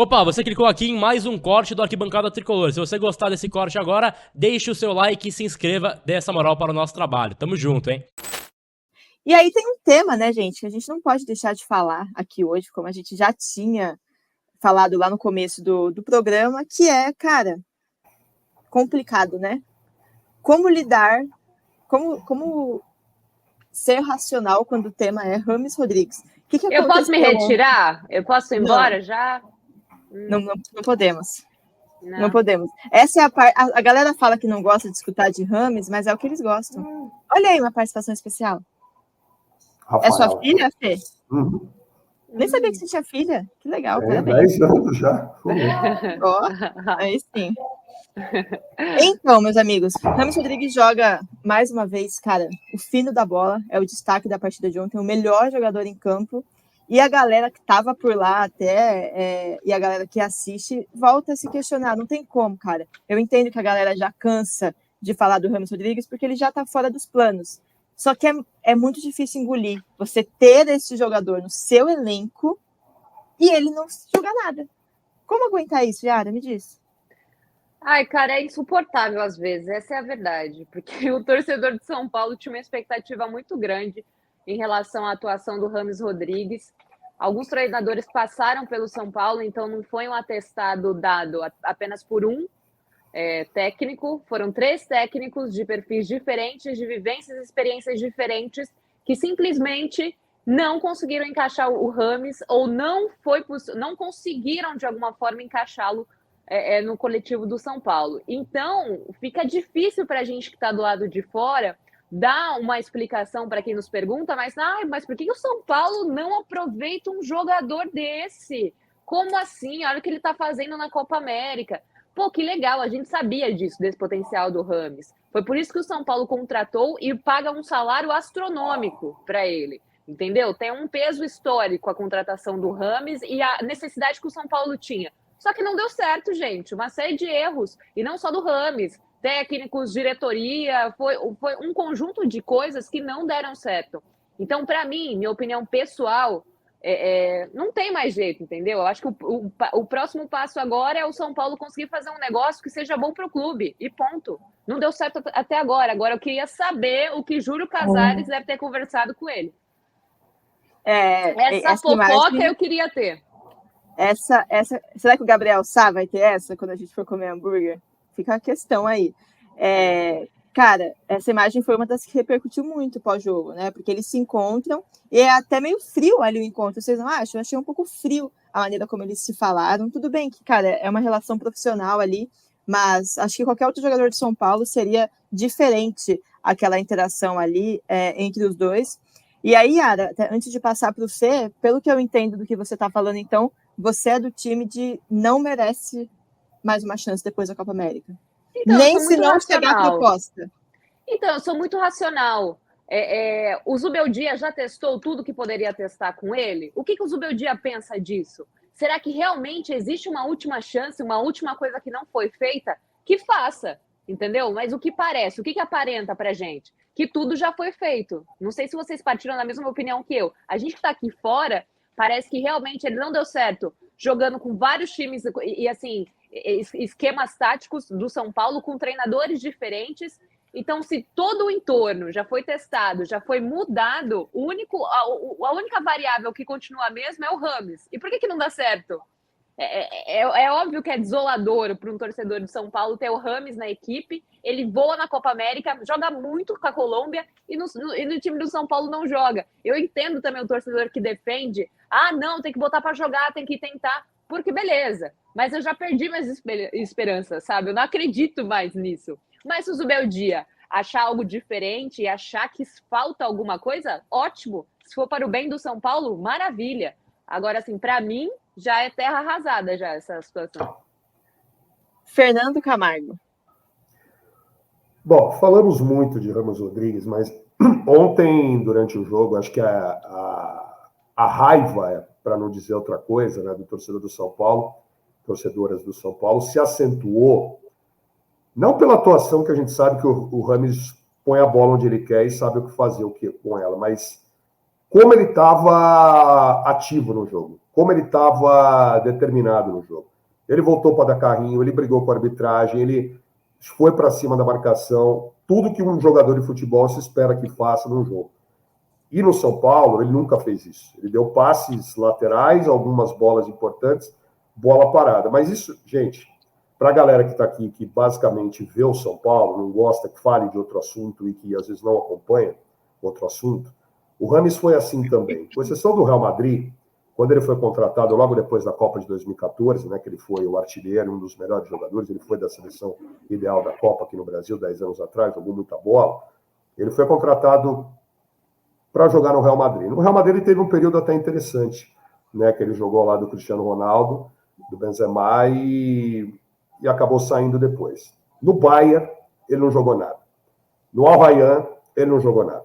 Opa, você clicou aqui em mais um corte do Arquibancada Tricolor. Se você gostar desse corte agora, deixe o seu like e se inscreva, dê essa moral para o nosso trabalho. Tamo junto, hein? E aí tem um tema, né, gente, que a gente não pode deixar de falar aqui hoje, como a gente já tinha falado lá no começo do programa, que é, cara, complicado, né? Como lidar, como ser racional quando o tema é Rames Rodrigues. O que Eu posso me aconteceu ontem? retirar? Eu posso ir embora já? Não podemos. Não. Não podemos. Essa é a parte. A galera fala que não gosta de escutar de Rames, mas é o que eles gostam. Olha aí uma participação especial. Rafael. É sua filha, Fê? Uhum. Nem sabia que você tinha filha. Que legal, Tem parabéns. 10 anos já. Ó, aí sim. Então, meus amigos, Rames Rodrigues joga mais uma vez, cara, o fino da bola, é o destaque da partida de ontem, o melhor jogador em campo. E a galera que estava por lá até, e a galera que assiste, volta a se questionar. Não tem como, cara. Eu entendo que a galera já cansa de falar do Rames Rodrigues, porque ele já está fora dos planos. Só que é muito difícil engolir você ter esse jogador no seu elenco e ele não jogar nada. Como aguentar isso, Yara? Me diz. Ai, cara, é insuportável às vezes, essa é a verdade, porque o torcedor de São Paulo tinha uma expectativa muito grande em relação à atuação do Rames Rodrigues. Alguns treinadores passaram pelo São Paulo, então não foi um atestado dado apenas por um técnico, foram 3 técnicos de perfis diferentes, de vivências e experiências diferentes, que simplesmente não conseguiram encaixar o Rames ou não conseguiram de alguma forma encaixá-lo no coletivo do São Paulo. Então, fica difícil para a gente que está do lado de fora dar uma explicação para quem nos pergunta, mas por que o São Paulo não aproveita um jogador desse? Como assim? Olha o que ele está fazendo na Copa América. Pô, que legal, a gente sabia disso, desse potencial do Rames. Foi por isso que o São Paulo contratou e paga um salário astronômico para ele. Entendeu? Tem um peso histórico a contratação do Rames e a necessidade que o São Paulo tinha. Só que não deu certo, gente. Uma série de erros. E não só do Rames. Técnicos, diretoria, foi um conjunto de coisas que não deram certo. Então, para mim, minha opinião pessoal, não tem mais jeito, entendeu? Eu acho que o próximo passo agora é o São Paulo conseguir fazer um negócio que seja bom para o clube. E ponto. Não deu certo até agora. Agora eu queria saber o que Júlio Casares deve ter conversado com ele. Essa fofoca imagem... eu queria ter. Será que o Gabriel Sá vai ter essa quando a gente for comer hambúrguer? Fica a questão aí. Cara, essa imagem foi uma das que repercutiu muito pós-jogo, né? Porque eles se encontram e é até meio frio ali o encontro. Vocês não acham? Eu achei um pouco frio a maneira como eles se falaram. Tudo bem que, cara, é uma relação profissional ali, mas acho que qualquer outro jogador de São Paulo seria diferente aquela interação ali entre os dois. E aí, Yara, antes de passar para o Fê, pelo que eu entendo do que você está falando, então, você é do time de não merece mais uma chance depois da Copa América. Então, nem se não chegar a proposta. Então, eu sou muito racional. O Zubeldia já testou tudo que poderia testar com ele? O que o Zubeldia pensa disso? Será que realmente existe uma última chance, uma última coisa que não foi feita? Que faça, entendeu? Mas o que parece, o que aparenta pra gente? Que tudo já foi feito. Não sei se vocês partiram da mesma opinião que eu. A gente que tá aqui fora, parece que realmente ele não deu certo jogando com vários times e assim, esquemas táticos do São Paulo com treinadores diferentes. Então, se todo o entorno já foi testado, já foi mudado, a única variável que continua a mesma é o Rames. E por que não dá certo? É óbvio que é desolador para um torcedor de São Paulo ter o Rames na equipe. Ele voa na Copa América, joga muito com a Colômbia e no time do São Paulo não joga. Eu entendo também o torcedor que defende. Não, tem que botar para jogar, tem que tentar. Porque beleza, mas eu já perdi minhas esperanças, sabe? Eu não acredito mais nisso. Mas se o Zubeldia achar algo diferente e achar que falta alguma coisa, ótimo. Se for para o bem do São Paulo, maravilha. Agora, assim, para mim, já é terra arrasada já essa situação. Fernando Camargo. Bom, falamos muito de Rames Rodrigues, mas ontem, durante o jogo, acho que a raiva, para não dizer outra coisa, né, do torcedor do São Paulo, torcedoras do São Paulo, se acentuou, não pela atuação, que a gente sabe que o Rames põe a bola onde ele quer e sabe o que fazer com ela, mas como ele estava ativo no jogo, como ele estava determinado no jogo. Ele voltou para dar carrinho, ele brigou com a arbitragem, ele foi para cima da marcação, tudo que um jogador de futebol se espera que faça num jogo. E no São Paulo, ele nunca fez isso. Ele deu passes laterais, algumas bolas importantes, bola parada. Mas isso, gente, para a galera que está aqui, que basicamente vê o São Paulo, não gosta que fale de outro assunto e que às vezes não acompanha outro assunto, o Rames foi assim também. Com exceção do Real Madrid, quando ele foi contratado logo depois da Copa de 2014, né, que ele foi o artilheiro, um dos melhores jogadores, ele foi da seleção ideal da Copa aqui no Brasil, 10 anos atrás, jogou muita bola. Ele foi contratado para jogar no Real Madrid. No Real Madrid ele teve um período até interessante, né, que ele jogou lá do Cristiano Ronaldo, do Benzema e acabou saindo depois. No Bayern, ele não jogou nada. No Al Rayyan, ele não jogou nada.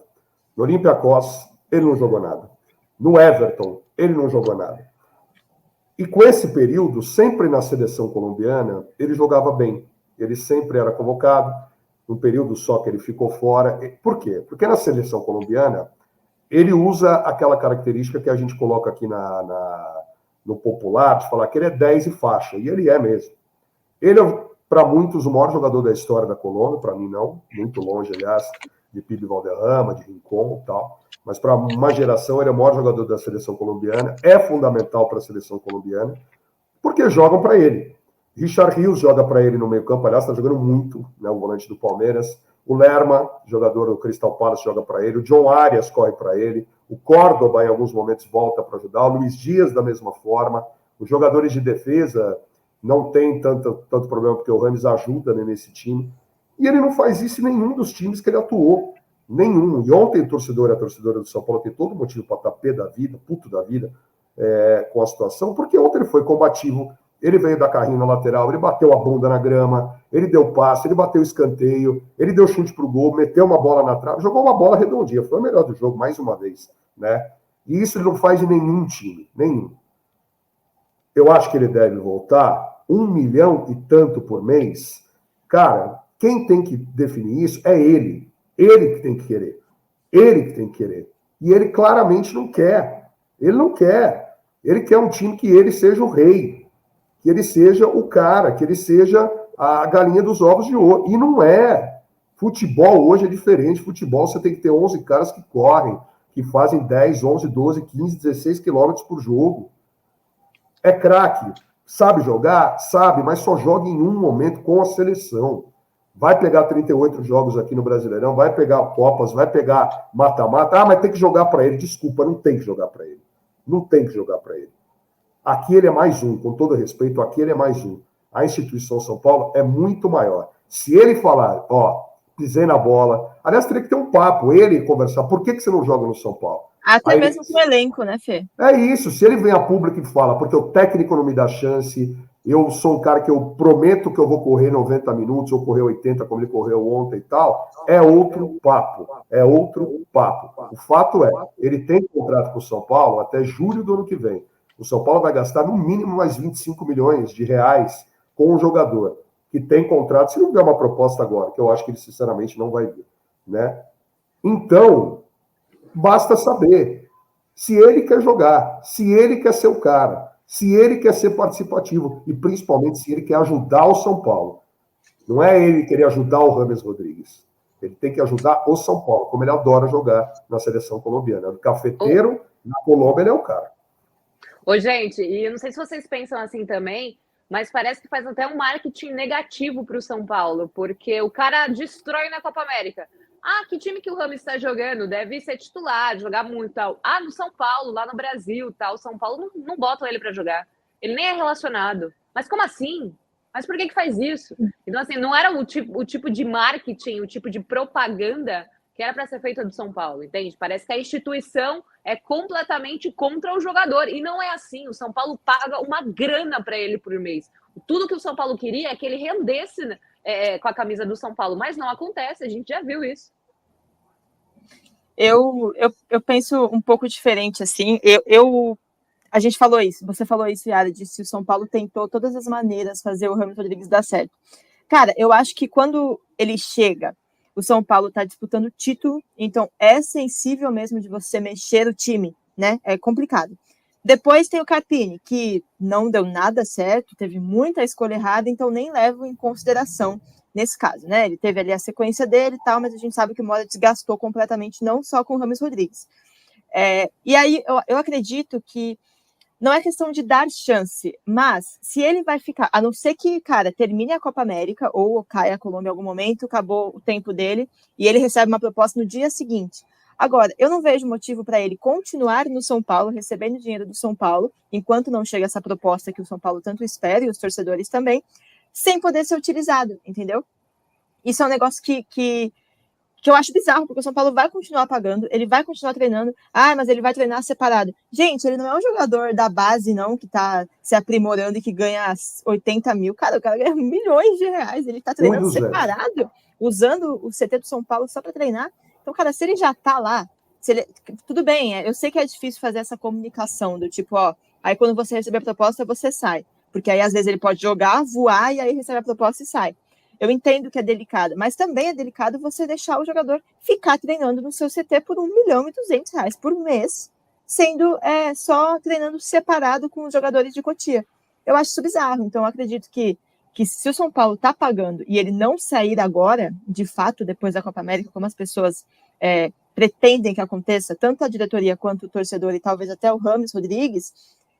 No Olympiacos, ele não jogou nada. No Everton, ele não jogou nada. E com esse período, sempre na seleção colombiana, ele jogava bem. Ele sempre era convocado, um período só que ele ficou fora. Por quê? Porque na seleção colombiana, ele usa aquela característica que a gente coloca aqui no popular, de falar que ele é 10 e faixa, e ele é mesmo. Ele é, para muitos, o maior jogador da história da Colômbia, para mim não, muito longe, aliás, de Pibe Valderrama, de Rincon e tal, mas para uma geração ele é o maior jogador da seleção colombiana, é fundamental para a seleção colombiana, porque jogam para ele. Richard Rios joga para ele no meio campo, aliás, está jogando muito, né, o volante do Palmeiras. O Lerma, jogador do Crystal Palace, joga para ele. O John Arias corre para ele. O Córdoba, em alguns momentos, volta para ajudar. O Luiz Dias, da mesma forma. Os jogadores de defesa não tem tanto problema, porque o Rames ajuda, né, nesse time. E ele não faz isso em nenhum dos times que ele atuou. Nenhum. E ontem a torcedora do São Paulo tem todo motivo para estar pé da vida, puto da vida, com a situação, porque ontem ele foi combativo. Ele veio dar carrinho na lateral, ele bateu a bunda na grama, ele deu passe, ele bateu escanteio, ele deu chute pro gol, meteu uma bola na trave, jogou uma bola redondinha, foi o melhor do jogo, mais uma vez, né? E isso ele não faz em nenhum time, nenhum. Eu acho que ele deve voltar 1 milhão e tanto por mês. Cara, quem tem que definir isso é ele. Ele que tem que querer. Ele que tem que querer. E ele claramente não quer. Ele não quer. Ele quer um time que ele seja o rei. Que ele seja o cara, que ele seja a galinha dos ovos de ouro. E não é. Futebol hoje é diferente. Futebol você tem que ter 11 caras que correm, que fazem 10, 11, 12, 15, 16 quilômetros por jogo. É craque. Sabe jogar? Sabe, mas só joga em um momento com a seleção. Vai pegar 38 jogos aqui no Brasileirão, vai pegar Copas, vai pegar mata-mata. Ah, mas tem que jogar para ele. Desculpa, não tem que jogar para ele. Não tem que jogar para ele. Aqui ele é mais um, com todo respeito, aqui ele é mais um. A instituição São Paulo é muito maior. Se ele falar, ó, pisei na bola, aliás, teria que ter um papo, ele conversar, por que você não joga no São Paulo? Até aí, mesmo com o elenco, né, Fê? É isso, se ele vem a público e fala, porque o técnico não me dá chance, eu sou um cara que eu prometo que eu vou correr 90 minutos, ou correr 80, como ele correu ontem e tal, é outro papo, é outro papo. O fato é, ele tem contrato com o São Paulo até julho do ano que vem. O São Paulo vai gastar no mínimo mais 25 milhões de reais com um jogador que tem contrato, se não der uma proposta agora, que eu acho que ele sinceramente não vai vir, né? Então, basta saber se ele quer jogar, se ele quer ser o cara, se ele quer ser participativo e principalmente se ele quer ajudar o São Paulo. Não é ele querer ajudar o Rames Rodrigues. Ele tem que ajudar o São Paulo, como ele adora jogar na seleção colombiana. O cafeteiro, na Colômbia, ele é o cara. Ô, gente, e eu não sei se vocês pensam assim também, mas parece que faz até um marketing negativo para o São Paulo, porque o cara destrói na Copa América. Ah, que time que o Rames está jogando? Deve ser titular, jogar muito tal. Ah, no São Paulo, lá no Brasil, tal. São Paulo não botam ele para jogar. Ele nem é relacionado. Mas como assim? Mas por que faz isso? Então, assim, não era o tipo de marketing, o tipo de propaganda que era para ser feita do São Paulo, entende? Parece que a instituição é completamente contra o jogador. E não é assim. O São Paulo paga uma grana para ele por mês. Tudo que o São Paulo queria é que ele rendesse, né, com a camisa do São Paulo. Mas não acontece, a gente já viu isso. Eu penso um pouco diferente, assim. A gente falou isso, você falou isso, Yara, disse que o São Paulo tentou todas as maneiras fazer o Rames Rodrigues dar certo. Cara, eu acho que quando ele chega o São Paulo está disputando título, então é sensível mesmo de você mexer o time, né? É complicado. Depois tem o Carpini, que não deu nada certo, teve muita escolha errada, então nem levo em consideração nesse caso, né? Ele teve ali a sequência dele e tal, mas a gente sabe que o Mora desgastou completamente, não só com o Rames Rodrigues. E aí eu acredito que não é questão de dar chance, mas se ele vai ficar, a não ser que, cara, termine a Copa América ou caia a Colômbia em algum momento, acabou o tempo dele e ele recebe uma proposta no dia seguinte. Agora, eu não vejo motivo para ele continuar no São Paulo, recebendo dinheiro do São Paulo, enquanto não chega essa proposta que o São Paulo tanto espera e os torcedores também, sem poder ser utilizado, entendeu? Isso é um negócio que eu acho bizarro, porque o São Paulo vai continuar pagando, ele vai continuar treinando, mas ele vai treinar separado. Gente, ele não é um jogador da base, não, que tá se aprimorando e que ganha 80 mil. Cara, o cara ganha milhões de reais, ele tá treinando separado, usando o CT do São Paulo só para treinar. Então, cara, se ele já tá lá, tudo bem, eu sei que é difícil fazer essa comunicação do tipo, aí quando você receber a proposta, você sai. Porque aí, às vezes, ele pode jogar, voar, e aí recebe a proposta e sai. Eu entendo que é delicado, mas também é delicado você deixar o jogador ficar treinando no seu CT por R$1.200.000 por mês, sendo só treinando separado com os jogadores de Cotia. Eu acho isso bizarro, então eu acredito que se o São Paulo está pagando e ele não sair agora, de fato, depois da Copa América, como as pessoas pretendem que aconteça, tanto a diretoria quanto o torcedor e talvez até o Rames Rodrigues,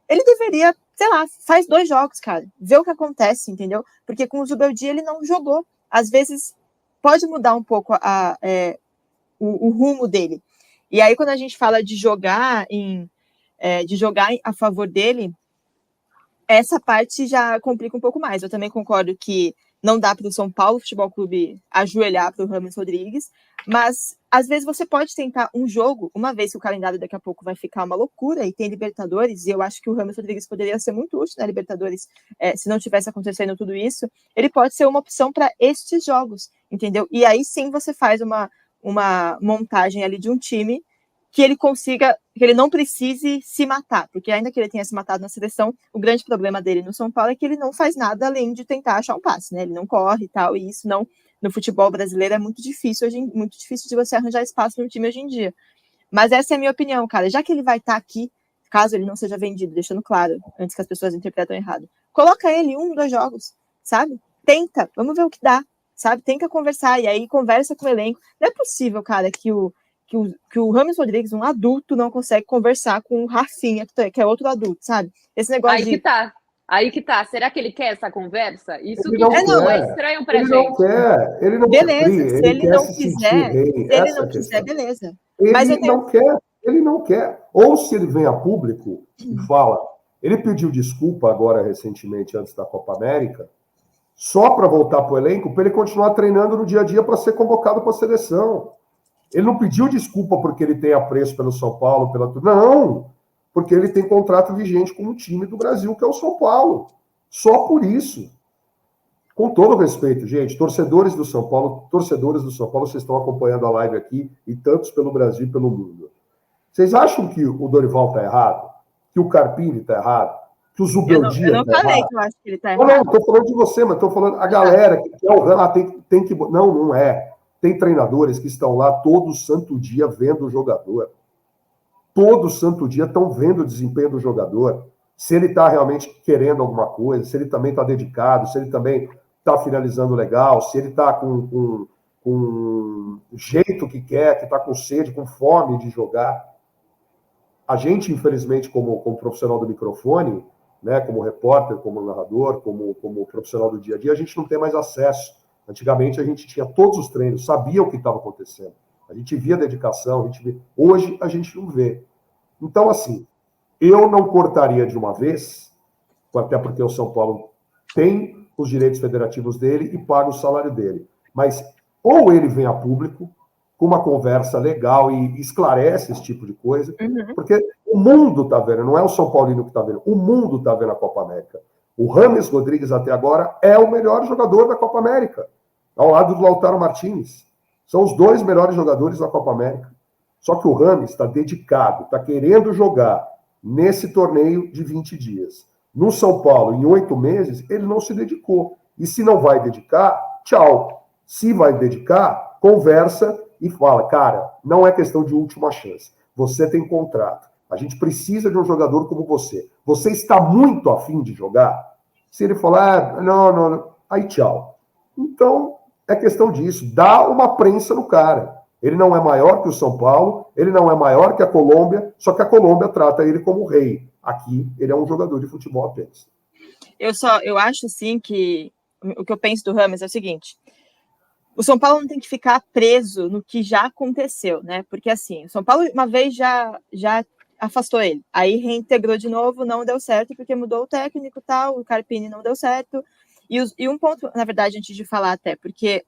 ele deveria, sei lá, faz 2 jogos, cara, vê o que acontece, entendeu? Porque com o Zubeldia ele não jogou. Às vezes pode mudar um pouco o rumo dele. E aí quando a gente fala de jogar a favor dele, essa parte já complica um pouco mais. Eu também concordo que não dá para o São Paulo Futebol Clube ajoelhar para o Rames Rodrigues, mas às vezes você pode tentar um jogo, uma vez que o calendário daqui a pouco vai ficar uma loucura e tem Libertadores, e eu acho que o Rames Rodrigues poderia ser muito útil na Libertadores, se não tivesse acontecendo tudo isso, ele pode ser uma opção para estes jogos, entendeu? E aí sim você faz uma montagem ali de um time que ele consiga, que ele não precise se matar, porque ainda que ele tenha se matado na seleção, o grande problema dele no São Paulo é que ele não faz nada além de tentar achar um passe, né? Ele não corre e tal, e isso não, no futebol brasileiro é muito difícil de você arranjar espaço no time hoje em dia. Mas essa é a minha opinião, cara. Já que ele vai estar aqui, caso ele não seja vendido, deixando claro, antes que as pessoas interpretam errado, coloca ele 1, 2 jogos, sabe? Tenta, vamos ver o que dá, sabe? Tenta conversar, e aí conversa com o elenco. Não é possível, cara, que o Rames Rodrigues, um adulto, não consegue conversar com o Rafinha, que é outro adulto, sabe? Esse negócio Aí que tá. Será que ele quer essa conversa? Isso ele que não é estranho pra gente. Ele não beleza, quer. se ele não quiser, beleza. Mas ele não quer. Ou se ele vem a público e fala, ele pediu desculpa agora recentemente, antes da Copa América, só para voltar para o elenco, para ele continuar treinando no dia a dia para ser convocado para a seleção. Ele não pediu desculpa porque ele tem apreço pelo São Paulo, não, porque ele tem contrato vigente com o time do Brasil, que é o São Paulo. Só por isso. Com todo respeito, gente, torcedores do São Paulo, vocês estão acompanhando a live aqui, e tantos pelo Brasil e pelo mundo. Vocês acham que o Dorival está errado? Que o Carpini está errado? Que o Zubeldia eu não falei errado? Que eu acho que ele está errado. Não, estou falando de você, mas estou falando a galera que quer tem que... Não é. Tem treinadores que estão lá todo santo dia vendo o jogador. Todo santo dia estão vendo o desempenho do jogador. Se ele está realmente querendo alguma coisa, se ele também está dedicado, se ele também está finalizando legal, se ele está com o jeito que quer, que está com sede, com fome de jogar. A gente, infelizmente, como profissional do microfone, né, como repórter, como narrador, como profissional do dia a dia, a gente não tem mais acesso. Antigamente a gente tinha todos os treinos, sabia o que estava acontecendo. A gente via dedicação, hoje a gente não vê. Então, assim, eu não cortaria de uma vez, até porque o São Paulo tem os direitos federativos dele e paga o salário dele. Mas ou ele vem a público com uma conversa legal e esclarece esse tipo de coisa, porque o mundo está vendo, não é o São Paulino que está vendo, o mundo está vendo a Copa América. O Rames Rodrigues, até agora, é o melhor jogador da Copa América, ao lado do Lautaro Martínez. São os 2 melhores jogadores da Copa América. Só que o Rames está dedicado, está querendo jogar nesse torneio de 20 dias. No São Paulo, em 8 meses, ele não se dedicou. E se não vai dedicar, tchau. Se vai dedicar, conversa e fala, cara, não é questão de última chance. Você tem contrato. A gente precisa de um jogador como você. Você está muito afim de jogar? Se ele falar, não, aí tchau. Então, é questão disso. Dá uma prensa no cara. Ele não é maior que o São Paulo, ele não é maior que a Colômbia, só que a Colômbia trata ele como rei. Aqui, ele é um jogador de futebol apenas. Eu acho, assim, que o que eu penso do Rames é o seguinte, o São Paulo não tem que ficar preso no que já aconteceu, né? Porque, assim, o São Paulo uma vez já afastou ele, aí reintegrou de novo, não deu certo, porque mudou o técnico e tal, o Carpini não deu certo, e um ponto, na verdade, antes de falar até, porque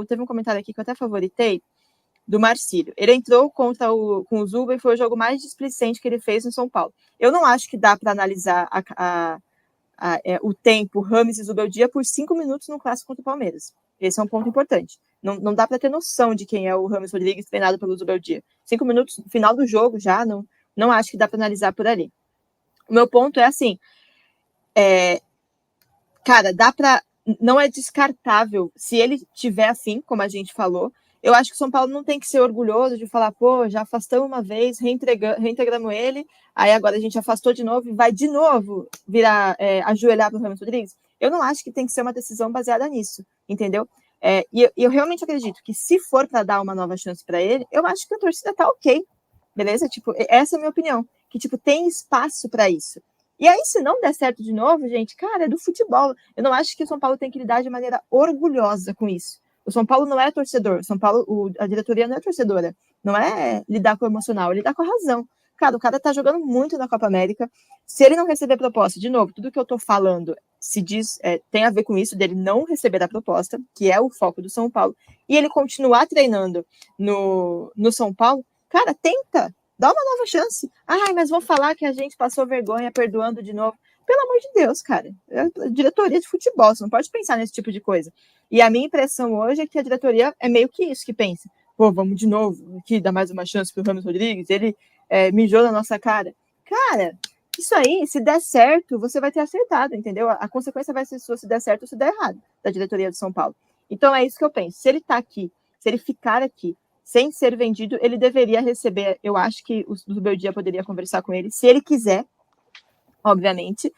teve um comentário aqui que eu até favoritei, do Marcílio. Ele entrou com o Zuba e foi o jogo mais displicente que ele fez no São Paulo. Eu não acho que dá para analisar o tempo Rames e Zubeldia por 5 minutos no clássico contra o Palmeiras. Esse é um ponto importante. Não dá para ter noção de quem é o Rames Rodrigues treinado pelo Zubeldia. 5 minutos no final do jogo já, não acho que dá para analisar por ali. O meu ponto é assim, cara, não é descartável, se ele tiver afim, como a gente falou, eu acho que o São Paulo não tem que ser orgulhoso de falar, pô, já afastamos uma vez, reintegramos ele, aí agora a gente afastou de novo e vai de novo ajoelhar para o Rames Rodrigues. Eu não acho que tem que ser uma decisão baseada nisso, entendeu? E eu realmente acredito que se for para dar uma nova chance para ele, eu acho que a torcida tá ok, beleza? Tipo, essa é a minha opinião, que tipo, tem espaço para isso. E aí, se não der certo de novo, gente, cara, é do futebol. Eu não acho que o São Paulo tem que lidar de maneira orgulhosa com isso. O São Paulo não é torcedor, a diretoria não é torcedora, não é lidar com o emocional, é lidar com a razão. Cara, o cara tá jogando muito na Copa América, se ele não receber proposta, de novo, tudo que eu tô falando tem a ver com isso, dele não receber a proposta, que é o foco do São Paulo, e ele continuar treinando no São Paulo, cara, tenta, dá uma nova chance. Mas vão falar que a gente passou vergonha perdoando de novo. Pelo amor de Deus, cara, é diretoria de futebol, você não pode pensar nesse tipo de coisa. E a minha impressão hoje é que a diretoria é meio que isso que pensa. Pô, vamos de novo aqui dar mais uma chance pro Rames Rodrigues, ele mijou na nossa cara. Cara, isso aí, se der certo, você vai ter acertado, entendeu? A consequência vai ser se der certo ou se der errado, da diretoria do São Paulo. Então é isso que eu penso. Se ele tá aqui, se ele ficar aqui, sem ser vendido, ele deveria receber, eu acho que o Zubeldia poderia conversar com ele, se ele quiser, obviamente,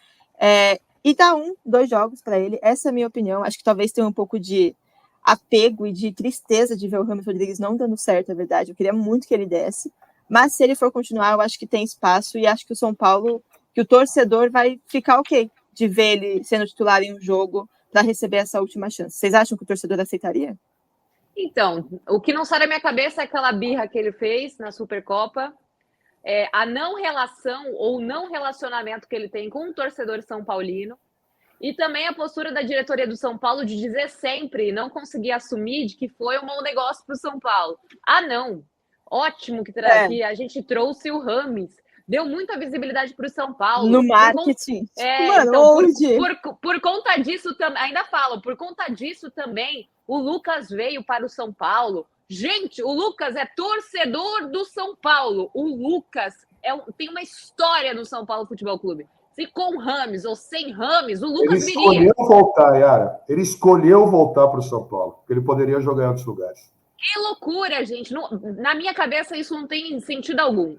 e dar 2 jogos para ele, essa é a minha opinião. Acho que talvez tenha um pouco de apego e de tristeza de ver o Rames Rodrigues não dando certo, é verdade, eu queria muito que ele desse, mas se ele for continuar, eu acho que tem espaço, e acho que o São Paulo, que o torcedor vai ficar ok de ver ele sendo titular em um jogo para receber essa última chance. Vocês acham que o torcedor aceitaria? Então, o que não sai da minha cabeça é aquela birra que ele fez na Supercopa, a não relação ou não relacionamento que ele tem com o torcedor são paulino, e também a postura da diretoria do São Paulo de dizer sempre, não conseguir assumir de que foi um mau negócio para o São Paulo. Não, ótimo que a gente trouxe o Rames, deu muita visibilidade para o São Paulo. No marketing. Por conta disso, ainda falo, por conta disso também, o Lucas veio para o São Paulo. Gente, o Lucas é torcedor do São Paulo. O Lucas tem uma história no São Paulo Futebol Clube. Se com Rames ou sem Rames, o Lucas viria. Ele escolheu voltar, Yara. Ele escolheu voltar para o São Paulo, porque ele poderia jogar em outros lugares. Que loucura, gente. Na minha cabeça, isso não tem sentido algum.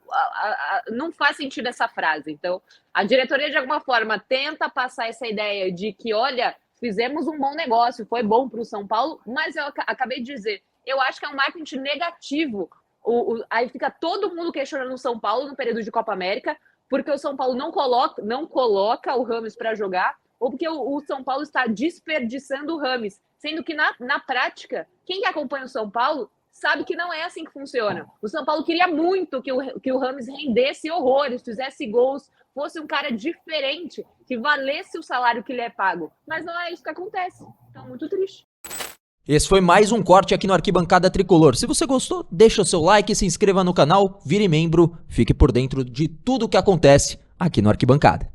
Não faz sentido essa frase. Então, a diretoria, de alguma forma, tenta passar essa ideia de que, olha, fizemos um bom negócio, foi bom para o São Paulo, mas eu acabei de dizer, eu acho que é um marketing negativo. Aí fica todo mundo questionando o São Paulo no período de Copa América, porque o São Paulo não coloca o Rames para jogar, ou porque o São Paulo está desperdiçando o Rames, sendo que na prática, quem acompanha o São Paulo sabe que não é assim que funciona. O São Paulo queria muito que o Rames rendesse horrores, fizesse gols, fosse um cara diferente, que valesse o salário que lhe é pago. Mas não é isso que acontece. Então, muito triste. Esse foi mais um corte aqui no Arquibancada Tricolor. Se você gostou, deixa o seu like, se inscreva no canal, vire membro, fique por dentro de tudo o que acontece aqui no Arquibancada.